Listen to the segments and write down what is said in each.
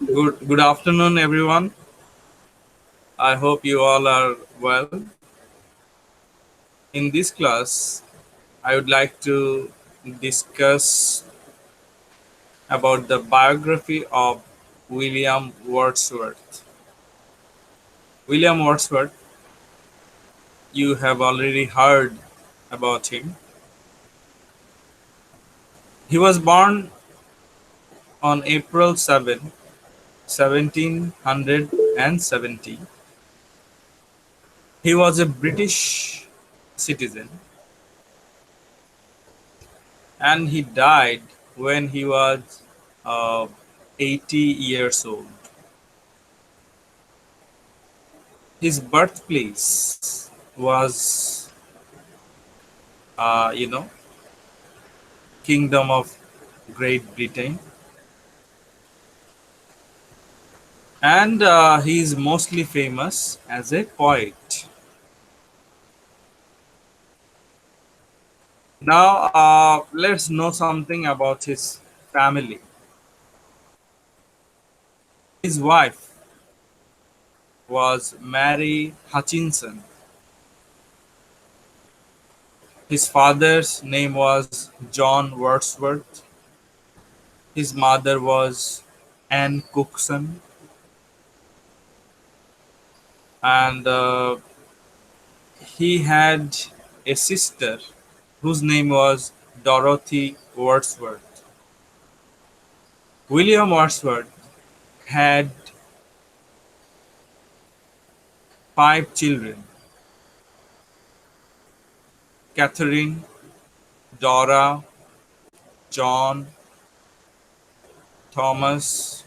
Good afternoon, everyone. I hope you all are well. In this class, I would like to discuss about the biography of William Wordsworth. William Wordsworth, you have already heard about him. He was born on April 7, 1770. He was a British citizen and he died when he was uh, 80 years old. His birthplace was, uh, you know, Kingdom of Great Britain, and he is mostly famous as a poet. Now, let's know something about his family. His wife was Mary Hutchinson. His father's name was John Wordsworth. His mother was Anne Cookson, and he had a sister whose name was Dorothy Wordsworth. William Wordsworth had five children: Catherine, Dora, John, Thomas,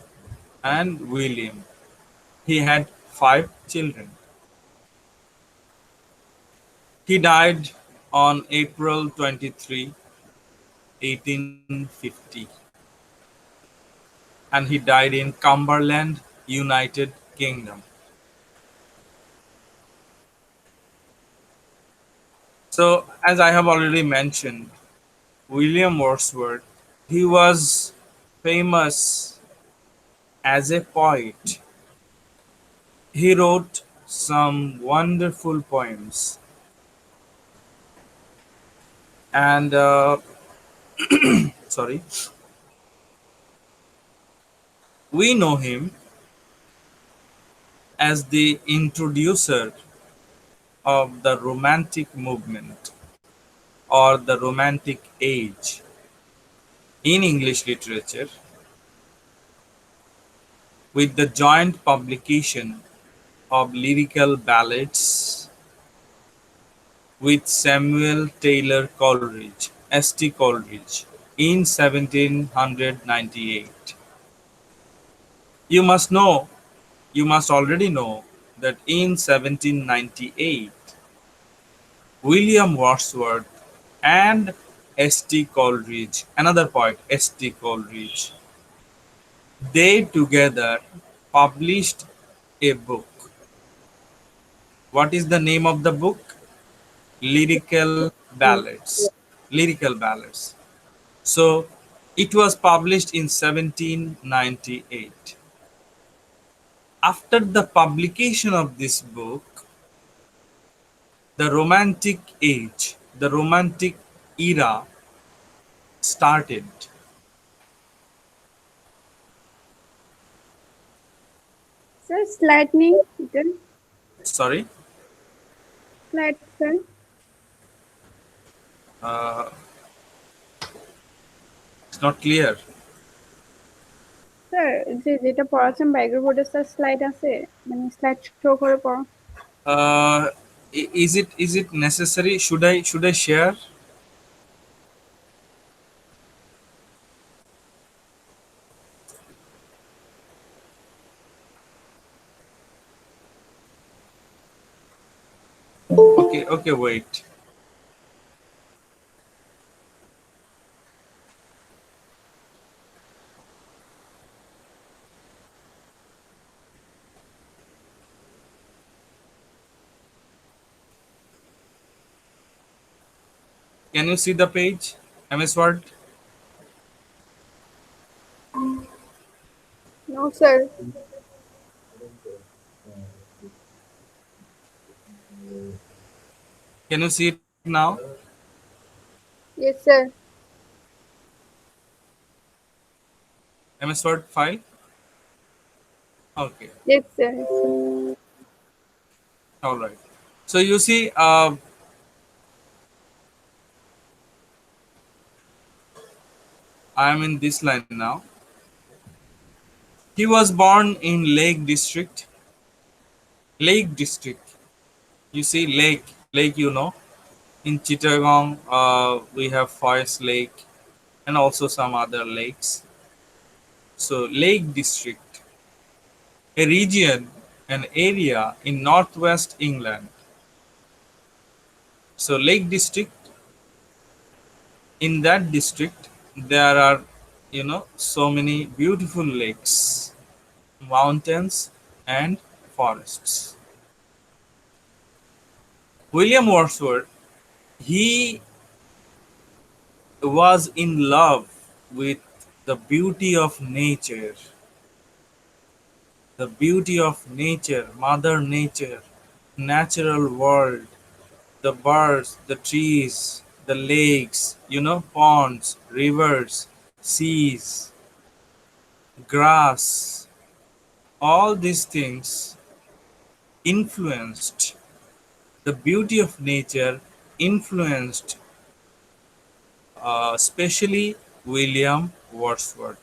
and William. He had five children. He died on April 23, 1850, and he died in Cumberland, United Kingdom. So, as I have already mentioned, William Wordsworth, he was famous as a poet. He wrote some wonderful poems, and sorry, we know him as the introducer of the Romantic movement or the Romantic age in English literature, with the joint publication of Lyrical Ballads with Samuel Taylor Coleridge, St. Coleridge, in 1798. You must know, you must already know that in 1798, William Wordsworth and St. Coleridge, another poet, St. Coleridge, they together published a book. What is the name of the book? Lyrical Ballads. Lyrical Ballads. So it was published in 1798. After the publication of this book, the Romantic age, the Romantic era started. Sir, lightning, then Sorry, light, sir. uh, it's not clear. Sir যেটা পড়াচ্ছেন biography ওটা sir slide আছে মানে slide show করে পড়ো। Is it necessary? Should I share? Okay, wait. Can you see the page? MS Word. No, sir. Can you see it now? Yes, sir. MS Word file? Okay, Yes, sir. Yes, sir. all right. So you see, I am in this line now. He was born in Lake District. You see, Lake, you know. In Chittagong, we have Forest Lake and also some other lakes. So, Lake District, a region, an area in northwest England. So, Lake District, in that district, there are, so many beautiful lakes, mountains, and forests. William Wordsworth, he was in love with the beauty of nature, Mother Nature, natural world, the birds, the trees, the lakes, ponds, rivers, seas, grass, all these things influenced the beauty of nature, influenced especially William Wordsworth.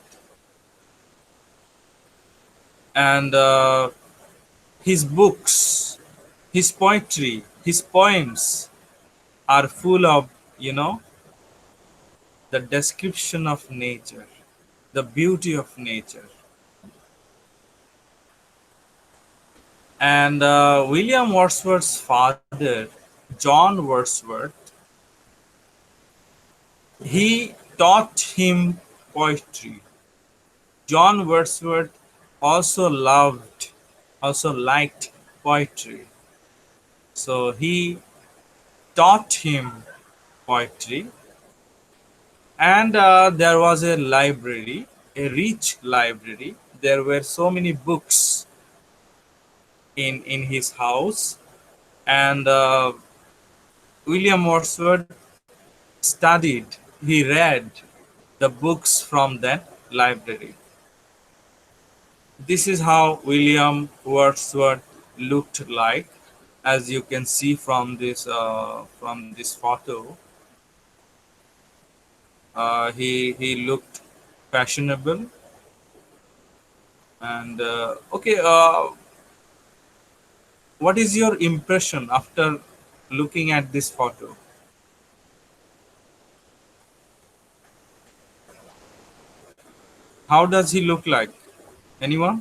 And his books, his poetry, his poems are full of, you know, the description of nature, the beauty of nature. And William Wordsworth's father, John Wordsworth, he taught him poetry. John Wordsworth also also liked poetry. So he taught him poetry, and there was a library, a rich library. There were so many books in his house, and William Wordsworth studied, he read the books from that library. This is how William Wordsworth looked like, as you can see from this photo. He looked fashionable, and okay. What is your impression after looking at this photo? How does he look like? Anyone?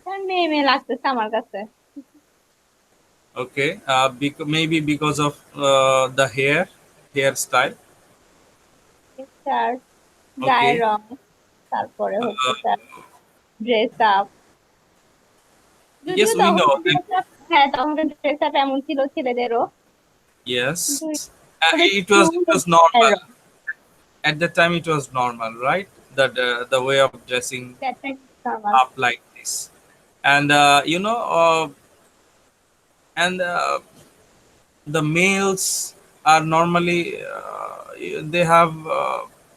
তার মেয়ে মেয়ে লাগতেছে আমার কাছে। Okay, maybe because of the hairstyle. Sir গায়ের Okay, রং, তারপরে হচ্ছে uh, sir dress up. যদিও yes, we তখন know. ড্রেস আপ, হ্যাঁ তখনকার ড্রেস আপ এমন ছিল ছেলেদেরও, কিন্তু Yes, it একটু was গায়ের normal wrong, at the time. It was normal, right? That the way of dressing that's normal. up like this, and and the males are normally they have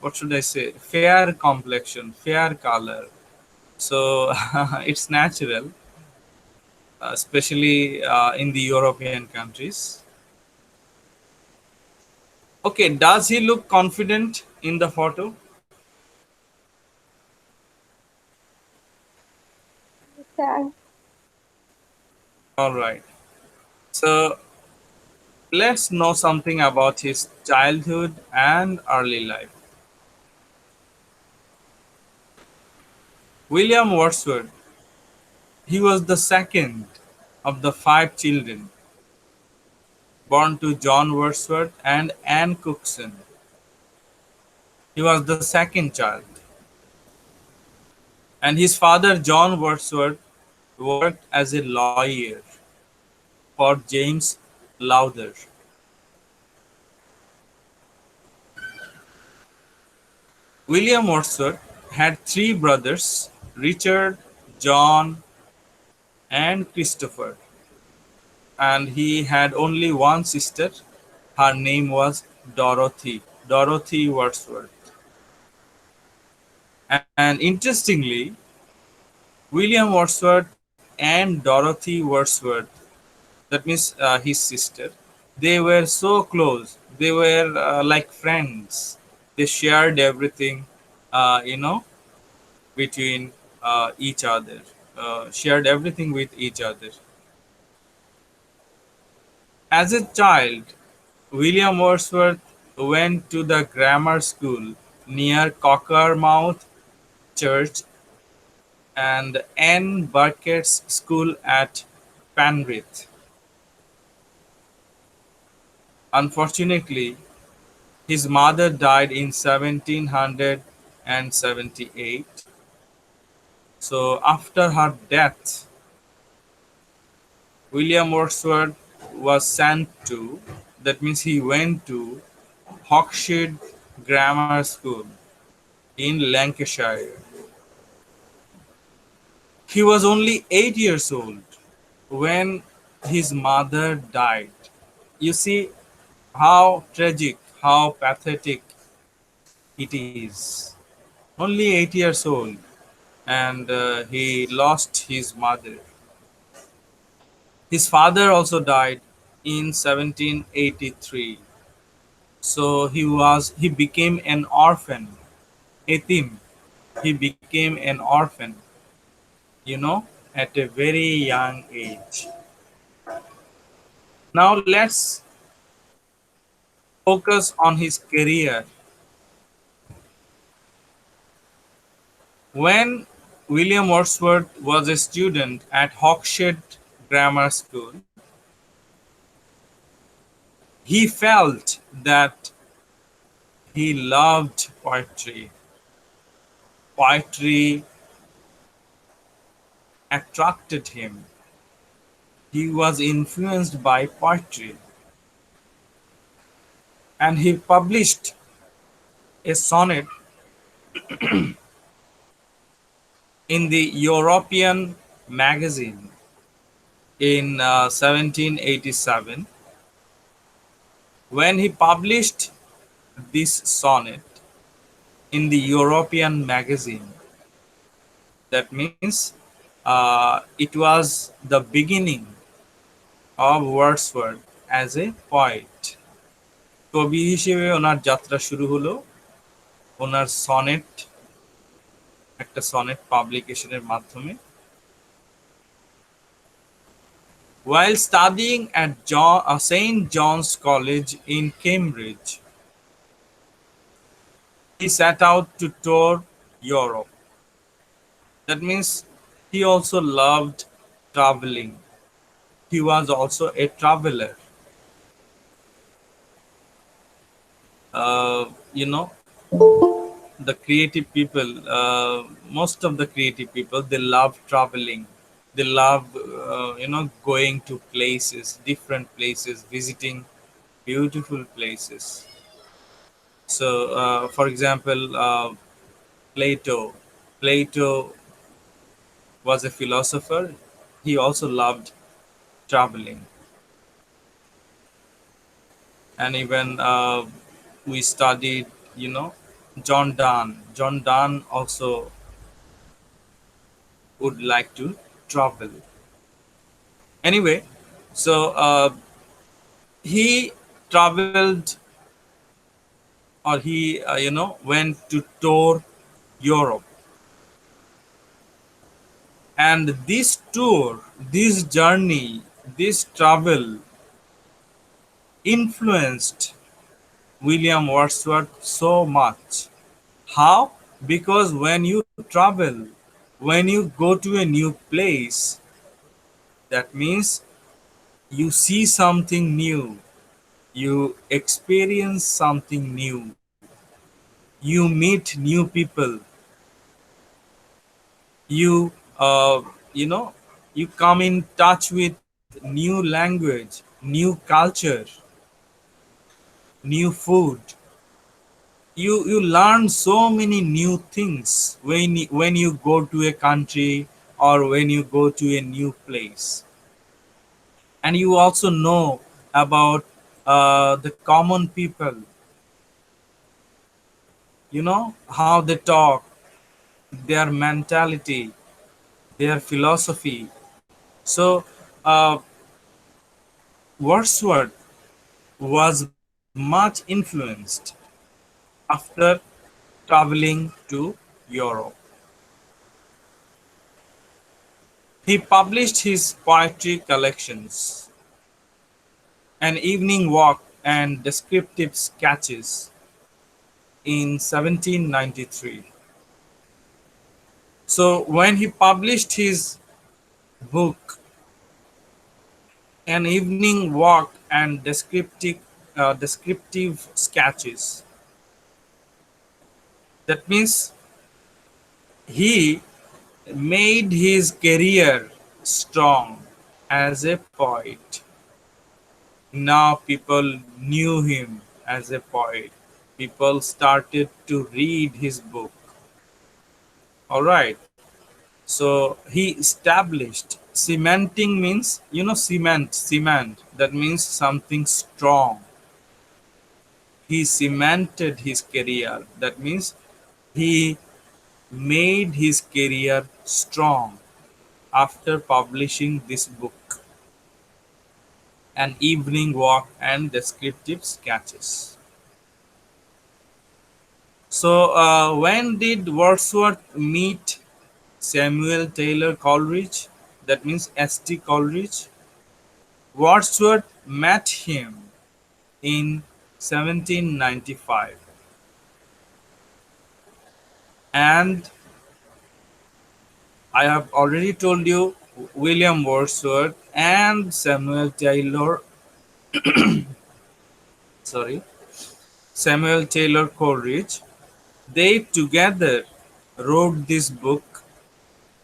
what should I say, fair complexion, fair color. So it's natural, especially in the European countries. Okay, does he look confident in the photo? Sir All right. So let's know something about his childhood and early life. William Wordsworth, he was the second of the five children born to John Wordsworth and Anne Cookson. He was the second child. And his father, John Wordsworth, worked as a lawyer for James Lowther. William Wordsworth had three brothers, Richard, John, and Christopher, and he had only one sister. Her name was Dorothy Wordsworth. And interestingly, William Wordsworth and Dorothy Wordsworth, that means his sister, they were so close. They were like friends. They shared everything, you know, between each other, shared everything with each other. As a child, William Wordsworth went to the grammar school near Cockermouth Church and Anne Burkett's school at Penrith. Unfortunately, his mother died in 1778. So after her death, William Wordsworth was sent to, that means he went to Hawkshead Grammar School in Lancashire. He was only 8 years old when his mother died. You see how tragic, how pathetic it is. Only 8 years old, and he lost his mother. His father also died in 1783. So he became an orphan, etim. He became an orphan, at a very young age. Now let's focus on his career. When William Wordsworth was a student at Hawkshead Grammar School, he felt that he loved poetry. Poetry attracted him. He was influenced by poetry, and he published a sonnet in the European magazine in 1787. When he published this sonnet in the European magazine, that means it was the beginning of Wordsworth as a poet. কবি হিসেবে ওনার যাত্রা শুরু হলো ওনার sonnet, একটা sonnet পাবলিকেশনের মাধ্যমে। While studying at St. John's College in Cambridge, he set out to tour Europe. That means he also loved traveling. He was also a traveler. You know, the creative people, most of the creative people, they love traveling. They love, going to places, different places, visiting beautiful places. So, for example, Plato. Plato was a philosopher. He also loved traveling. And even we studied, John Donne. John Donne also would like to travel. Anyway, so he traveled, or he, went to tour Europe. And this tour, this journey, this travel influenced William Wordsworth so much. How? Because when you travel, when you go to a new place, that means you see something new, you experience something new, you meet new people, you you come in touch with new language, new culture, new food, You learn so many new things when you go to a country or when you go to a new place, and you also know about the common people, how they talk, their mentality, their philosophy. So Wordsworth was much influenced after traveling to Europe. He published his poetry collections, An Evening Walk and Descriptive Sketches, in 1793. So when he published his book, An Evening Walk and Descriptive Sketches, that means he made his career strong as a poet. Now people knew him as a poet. People started to read his book. All right. So he established cementing means, cement. That means something strong. He cemented his career. That means he made his career strong after publishing this book, An Evening Walk and Descriptive Sketches. So, when did Wordsworth meet Samuel Taylor Coleridge? That means S.T. Coleridge. Wordsworth met him in 1795, and I have already told you William Wordsworth and sorry, Samuel Taylor Coleridge, they together wrote this book,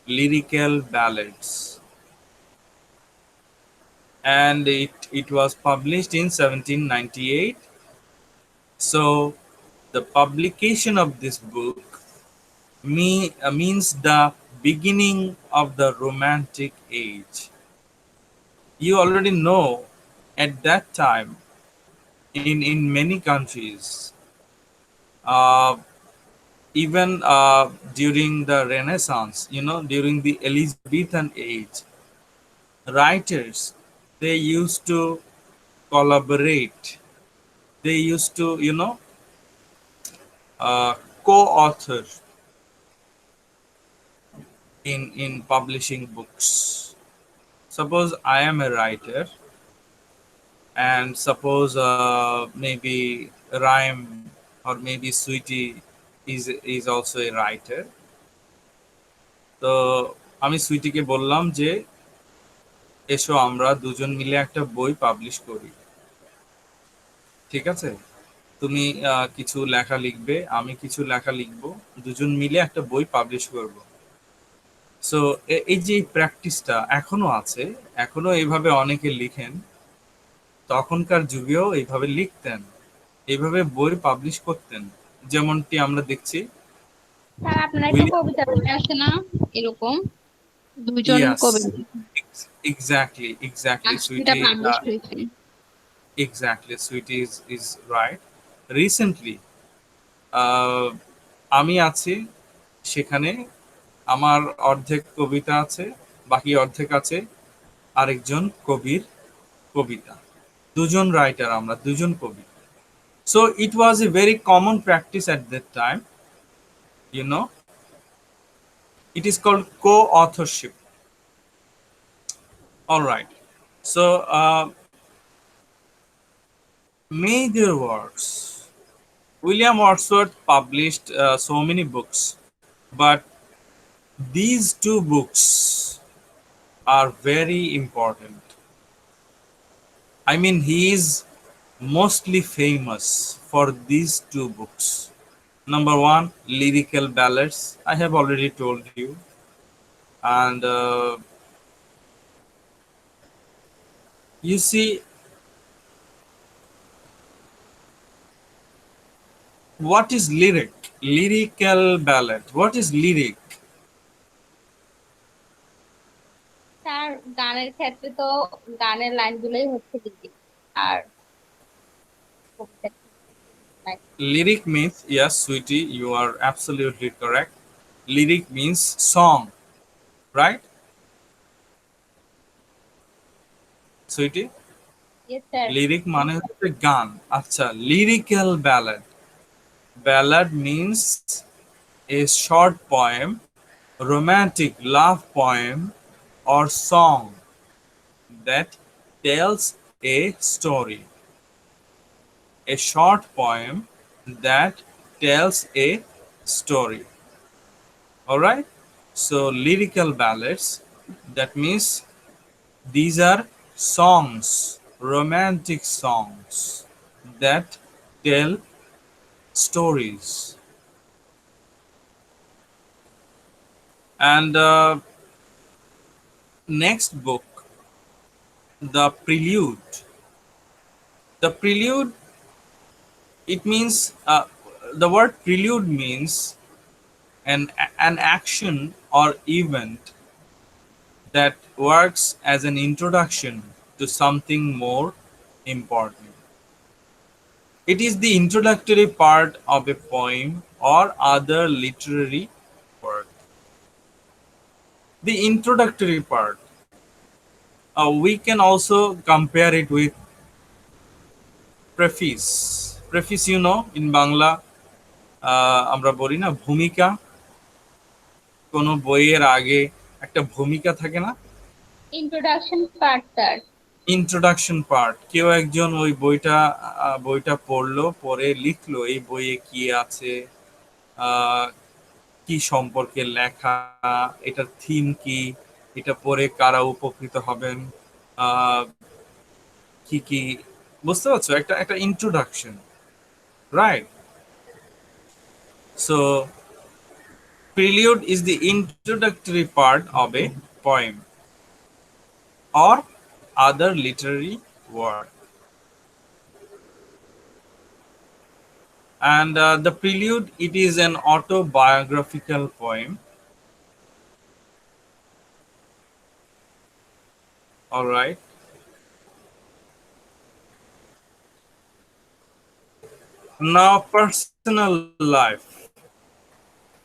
Lyrical Ballads, and it was published in 1798. So the publication of this book means the beginning of the Romantic Age. You already know at that time in many countries, uh, even during the Renaissance, during the Elizabethan age, writers, they used to collaborate. They used to, uh, co-author in publishing books. Suppose I am a writer, and suppose maybe Rhyme or maybe Sweetie is also a writer. তো আমি সুইটিকে বললাম যে এসো আমরা দুজন মিলে একটা বই পাবলিশ করি। ঠিক আছে? তুমি কিছু লেখা লিখবে, আমি কিছু লেখা লিখবো, দুজন মিলে একটা বই পাবলিশ করব। সো এই যে এই প্র্যাকটিসটা এখনো আছে, এখনো এইভাবে অনেকে লিখেন, তখনকার যুগেও এইভাবে লিখতেন, এইভাবে বই পাবলিশ করতেন, যেমনটি আমরা দেখছি স্যার আপনার একটা উইলিয়াম। কবিতা বই আছে না এরকম দুজন Yes, কবি exactly. সেটা Sweetie, পাবলিশ হয়েছে। exactly. Sweetie is right. Recently, আহ, আমি আছি সেখানে, আমার অর্ধেক কবিতা আছে, বাকি অর্ধেক আছে আরেকজন কবির কবিতা। দুজন রাইটার, আমরা দুজন কবি। So it was a very common practice at that time, you know. It is called co-authorship. All right. So major works. William Wordsworth published so many books, but these two books are very important. I mean, he is mostly famous for these two books. Number one, Lyrical Ballads. I have already told you. And you see, What is lyric? Lyrical ballad. What is lyric? তার গানের ক্ষেত্রে তো গানের লাইনগুলোই হচ্ছে lyric. আর কবিতার ক্ষেত্রে কবিতার line. Lyric means, yes, sweetie, you are absolutely correct. Lyric means song, right? Sweetie? Yes sir. Lyric মানে হচ্ছে গান। আচ্ছা, lyrical ballad. Ballad means a short poem, romantic love poem, or song that tells a story. A short poem that tells a story. Alright? So, lyrical ballads, that means these are songs, romantic songs that tell stories. And next book, the Prelude. The Prelude, it means, the word prelude means an action or event that works as an introduction to something more important. It is the introductory part of a poem or other literary work. The introductory part, we can also compare it with preface. Preface, in Bangla, আমরা বলি না ভূমিকা, কোনো বইয়ের আগে একটা ভূমিকা থাকে না? ইন্ট্রোডাকশন পার্ট তার। Introduction part. কেউ একজন ওই বইটা পড়লো, পড়ে লিখলো এই বইয়ে কি আছে, আহ, কি সম্পর্কে লেখা, এটার থিম কি, এটা পড়ে কারা উপকৃত হবেন, আহ, কি কি, বুঝতে পারছো? একটা একটা introduction, right? So prelude is the introductory part of a poem or other literary work. And the prelude, it is an autobiographical poem. All right. Now, personal life.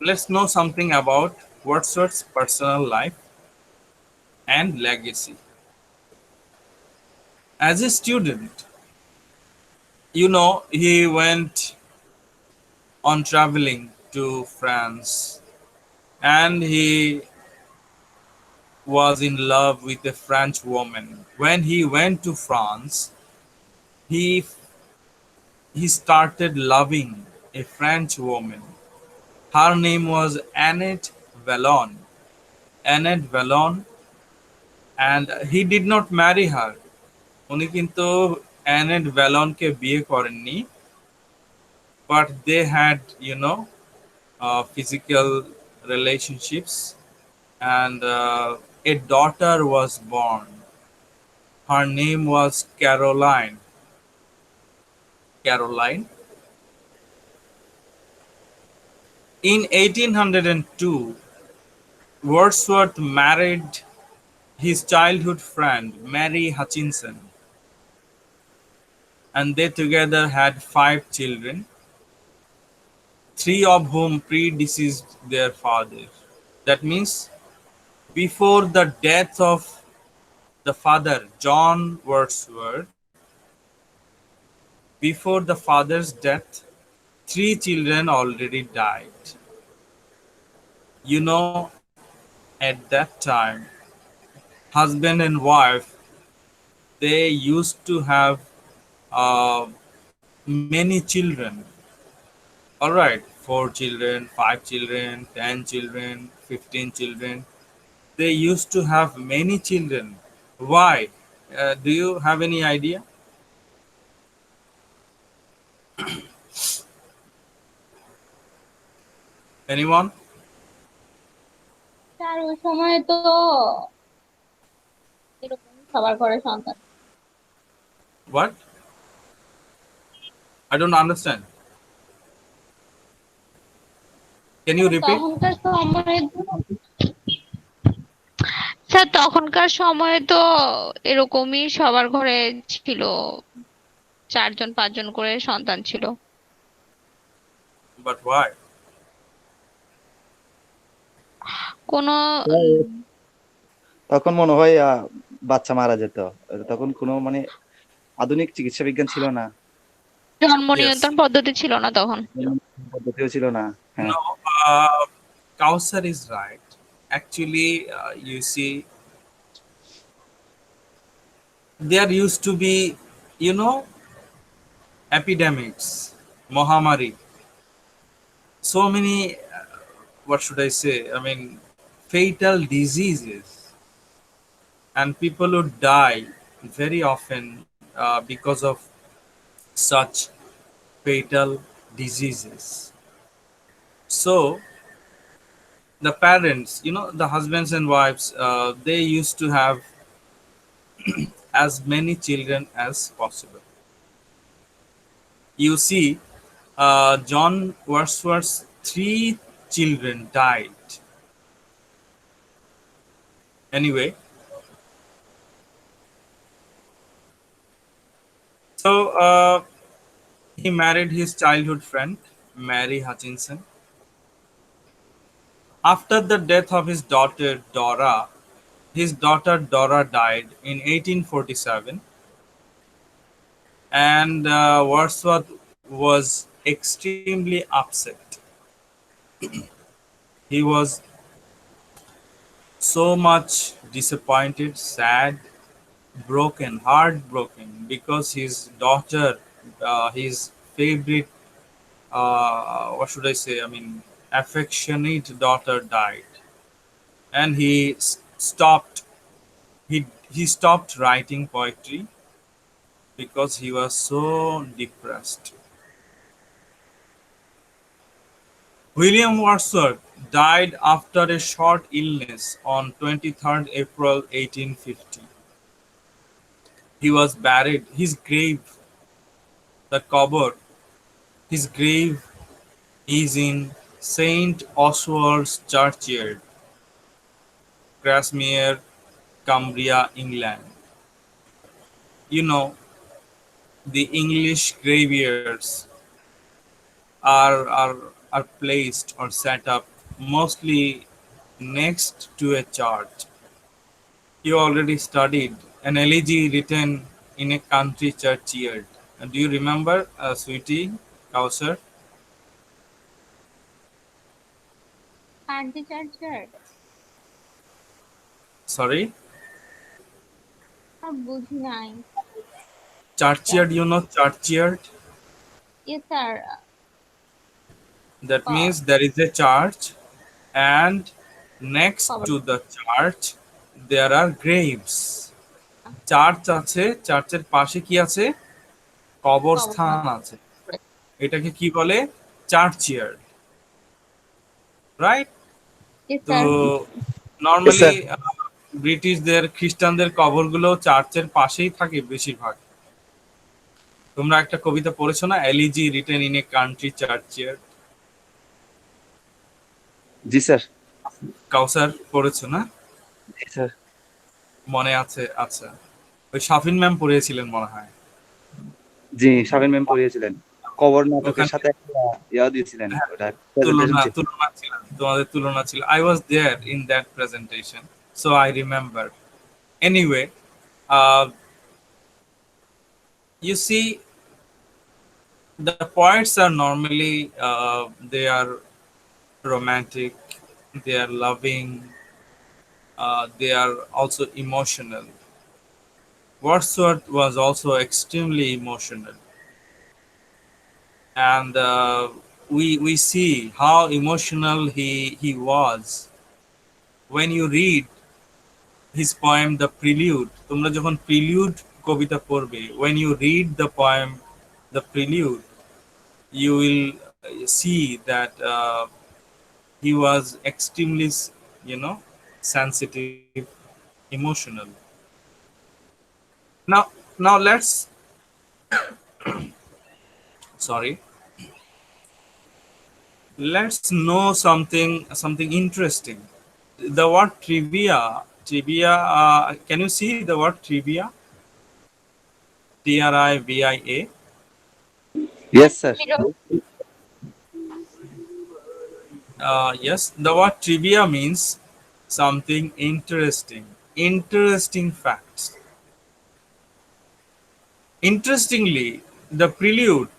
Let's know something about Wordsworth's personal life and legacy. As a student, he went on traveling to France, and he was in love with a French woman. When he went to France, he he started loving a French woman. Her name was Annette Vallon. Annette Vallon, and he did not marry her. উনি কিন্তু Annette ভ্যালনকে বিয়ে করেননি, but they had, physical relationships, and a daughter was born. Her name was Caroline. Caroline. In 1802, Wordsworth married his childhood friend Mary Hutchinson, and they together had 5 children, 3 of whom predeceased their father. That means before the death of the father, John Wordsworth, before the father's death, 3 children already died. You know, at that time, husband and wife, they used to have uh, many children. All right, 4 children, 5 children, 10 children, 15 children. They used to have many children. Why? Do you have any idea? Anyone? Sir ওই সময় তো এরকম সবার ঘরে সন্তান। What? I don't understand. Can you repeat? তখনকার সময়ে তো স্যার তখনকার সময়ে তো এরকমই সবার ঘরে ছিল, 4 জন 5 জন করে সন্তান ছিল। But why? কোনো তখন মনে হয় বাচ্চা মারা যেত। তখন কোনো মানে আধুনিক চিকিৎসা বিজ্ঞান ছিল না, জন্ম Yes. নিয়ন্ত্রণ পদ্ধতি ছিল না তখন। পদ্ধতিও ছিল না। হ্যাঁ, No, Kausar is right. Actually, you see, there used to be, you know, epidemics, Mohamari, so many, what should I say? I mean, fatal diseases, and people would die very often because of such fatal diseases. So, the parents, the husbands and wives, they used to have as many children as possible. You see, John Wordsworth's three children died. Anyway, so he married his childhood friend, Mary Hutchinson. After the death of his daughter Dora died in 1847, and Wordsworth was extremely upset. He was so much disappointed, sad, broken, heartbroken because his daughter, his favorite, what should I say? I mean, affectionate daughter died, and stopped. He stopped writing poetry because he was so depressed. William Wordsworth died after a short illness on 23rd April 1850. He was buried. The cover, his grave is in Saint Oswald's Churchyard, Grasmere, Cumbria, England. You know, the English graveyards are placed or set up mostly next to a church. You already studied an elegy written in a country churchyard. Do you remember, sweetie, Kausar? Aunty charger Sorry, আর বুঝি নাই। churchyard. You know churchyard. A sir That means there is a church, and next কবর to the church there are graves. Church আছে, চার্চের পাশে কি আছে? কবরস্থান কবরস্থান আছে। এটাকে কি বলে? চার্চিয়ার্ড, রাইট? এ তো স্যার Yes, নর্মালি sir. ব্রিটিশদের, খ্রিস্টানদের কবরগুলো চার্চের পাশেই থাকে বেশিরভাগ। তোমরা একটা কবিতা পড়েছো না, elegy written in a country churchyard? জি স্যার। কাউসার পড়েছো না? জি স্যার। মনে আছে? আচ্ছা, ওই শাফিন ম্যাম পড়িয়েছিলেন মনে হয়। জি, সাবিন ম্যাম পড়িয়েছিলেন। কবর নাটকের ওখানে সাথে একটা ইয়া দিয়েছিলেন, হ্যাঁ, ওটা প্রেজেন্টেশন ছিল। তুলনা ছিল, তোমাদের তুলনা ছিল। I was there in that presentation, so I remember. Anyway, uh, you see, the poets are normally they are romantic, they are loving, they are also emotional. Wordsworth was also extremely emotional, and we see how emotional he was when you read his poem The Prelude. তোমরা যখন prelude কবিতা পড়বে, when you read the poem The Prelude, you will see that he was extremely, sensitive, emotional. Now let's, sorry, Let's know something interesting. The word trivia. Can you see the word trivia? Trivia. Yes, sir. Yes, the word trivia means something interesting. Interesting facts. Interestingly, the Prelude,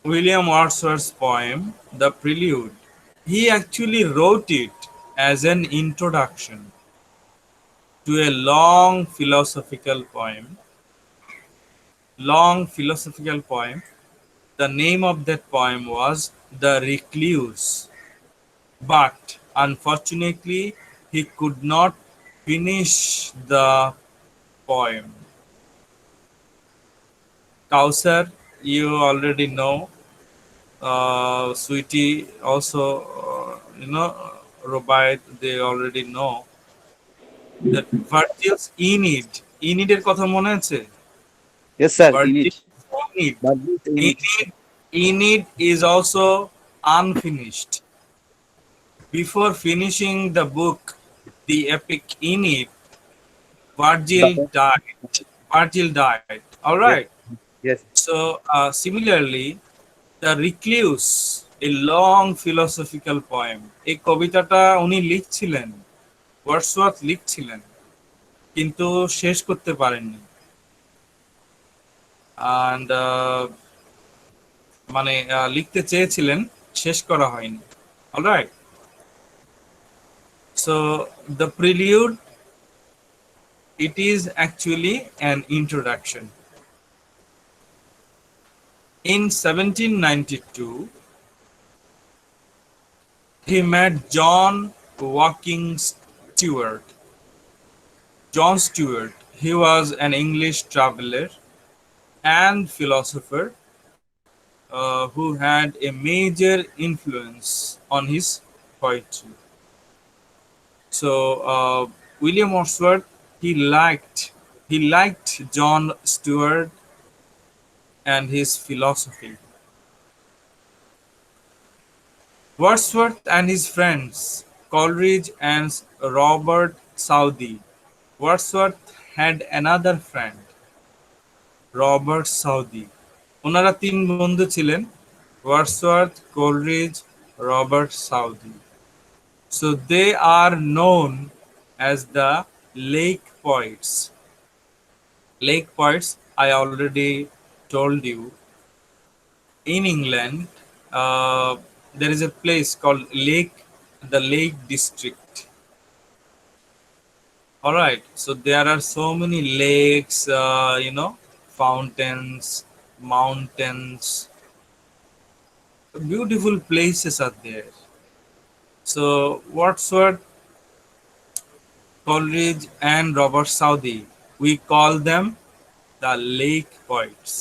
William Wordsworth's poem, The Prelude, he actually wrote it as an introduction to a long philosophical poem. The name of that poem was The Recluse, but unfortunately, he could not finish the poem. Kausar, you already know. Sweetie also, Rubaiyat, they already know that Virgil's Aeneid. Aeneid কথা মনে আছে? Yes, sir. In it. Virgil's Aeneid. But in it. Aeneid is also unfinished. Before finishing the book, the epic Aeneid, Virgil But, died. Virgil died. All yes. right. Yes. So similarly, the Recluse, a long philosophical poem. এই কবিতাটা উনি লিখছিলেন, Wordsworth লিখছিলেন, কিন্তু শেষ করতে পারেননি। And মানে লিখতে চেয়েছিলেন, শেষ করা হয়নি। Alright. So the prelude, it is actually an introduction. In 1792, he met Stewart. John Stewart. He was an English traveler and philosopher who had a major influence on his poetry. So William Wordsworth, he liked John Stewart and his philosophy. Wordsworth and his friends Coleridge and Robert Southey. Wordsworth had another friend, Robert Southey. ওনারা তিন বন্ধু ছিলেন, Wordsworth, Coleridge, Robert Southey. So they are known as the lake poets. Lake poets, I already told you. In England, there is a place called the Lake District. All right, so there are so many lakes, fountains, mountains, beautiful places are there. So Wordsworth, Coleridge, and Robert Southey, we call them the lake poets.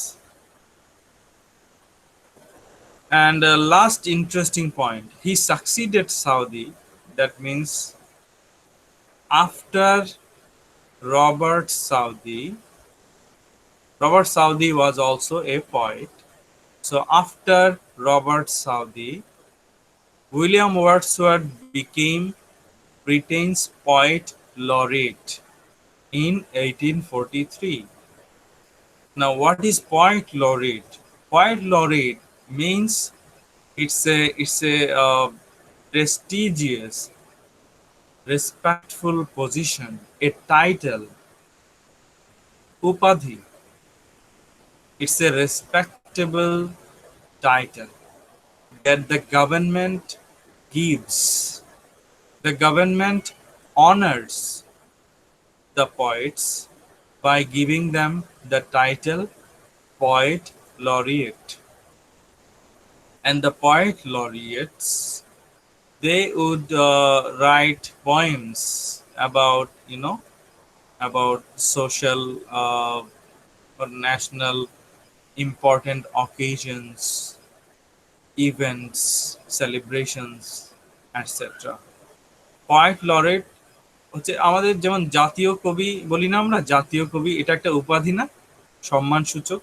And last interesting point, he succeeded Southey. That means after Robert Southey was also a poet. So after Robert Southey, William Wordsworth became Britain's poet laureate in 1843. Now, what is poet laureate? Poet laureate means it's a prestigious, respectful position, a title, upadhi. It's a respectable title that the government gives. The government honors the poets by giving them the title poet laureate. And the poet laureates, they would write poems about social or national important occasions, events, celebrations, etc. Poet laureate হচ্ছে আমাদের যেমন জাতীয় কবি বলি না আমরা, জাতীয় কবি, এটা একটা উপাধি না, সম্মান সূচক?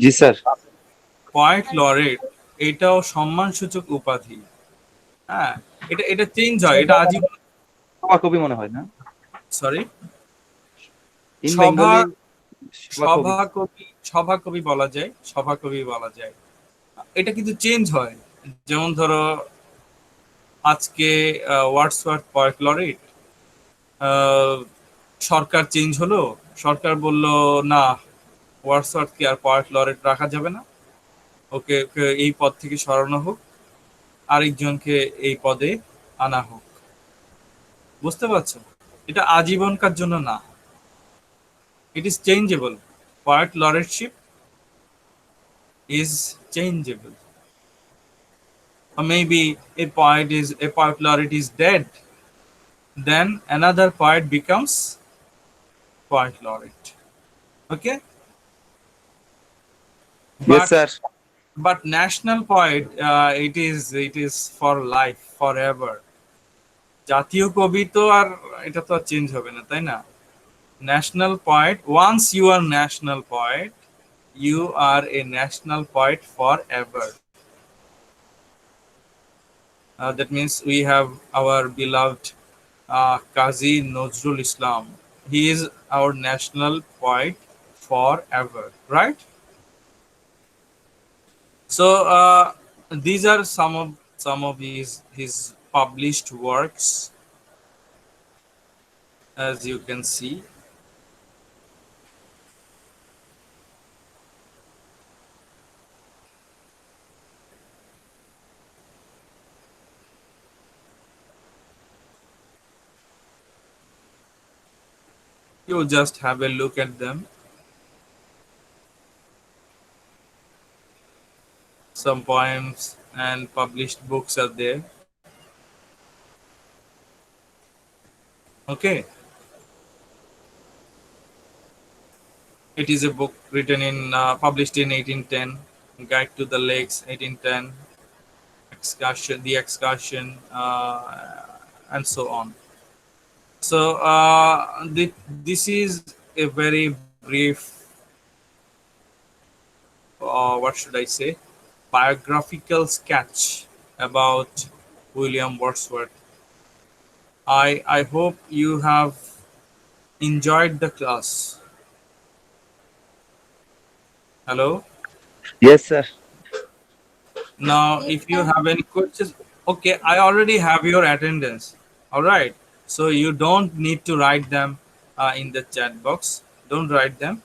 জি স্যার। পয়েট লরেট এটাও সম্মানসূচক উপাধি। হ্যাঁ, এটা এটা চেঞ্জ হয়, এটা আজীবন। সভাকবি মনে হয় না? সরি, ইন সভা বেঙ্গলি সভাকবি। সভাকবি, সভাকবি বলা যায়, সভাকবি বলা যায়। এটা কিন্তু চেঞ্জ হয়। যেমন ধরো আজকে ওয়ার্ডসওয়ার্থ পয়েট লরিট, সরকার চেঞ্জ হলো, সরকার বলল না, ওয়ার্ডসওয়ার্থকে আর পয়েট লরেট রাখা যাবে না, ওকে ওকে এই পদ থেকে সরানো হোক, আরেকজনকে এই পদে আনা হোক। বুঝতে পারছো? এটা আজীবনকার জন্য না, it is changeable. Poet laureateship is changeable. Or maybe a poet laureate is dead, then another poet becomes poet laureate. Okay, yes but sir. national poet, it is for life, forever. জাতীয় কবি তো আর এটা তো আর change হবে না, তাই না? National poet, once you are national poet, you are a national poet forever. That means we have our beloved Qazi Nazrul Islam. He is our national poet forever, right? So these are some of his published works, as you can see. You just have a look at them. Some poems and published books are there. Okay, it is a book written in published in 1810, Guide to the Lakes 1810, Excursion, the Excursion, and so on. So this is a very brief, what should I say, biographical sketch about William Wordsworth. I hope you have enjoyed the class. Hello. Yes sir. Now, if you have any questions, okay, I already have your attendance. All right. So you don't need to write them in the chat box. Don't write them.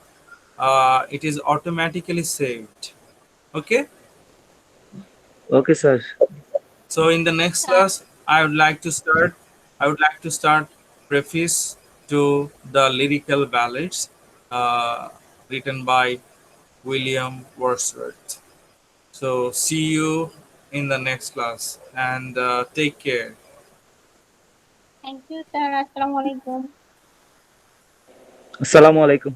It is automatically saved. Okay. Okay sir. So in the next class, I would like to start. I would like to start preface to the lyrical ballads written by William Wordsworth. So see you in the next class and take care. Thank you sir, আসসালামু আলাইকুম। আসসালামু আলাইকুম।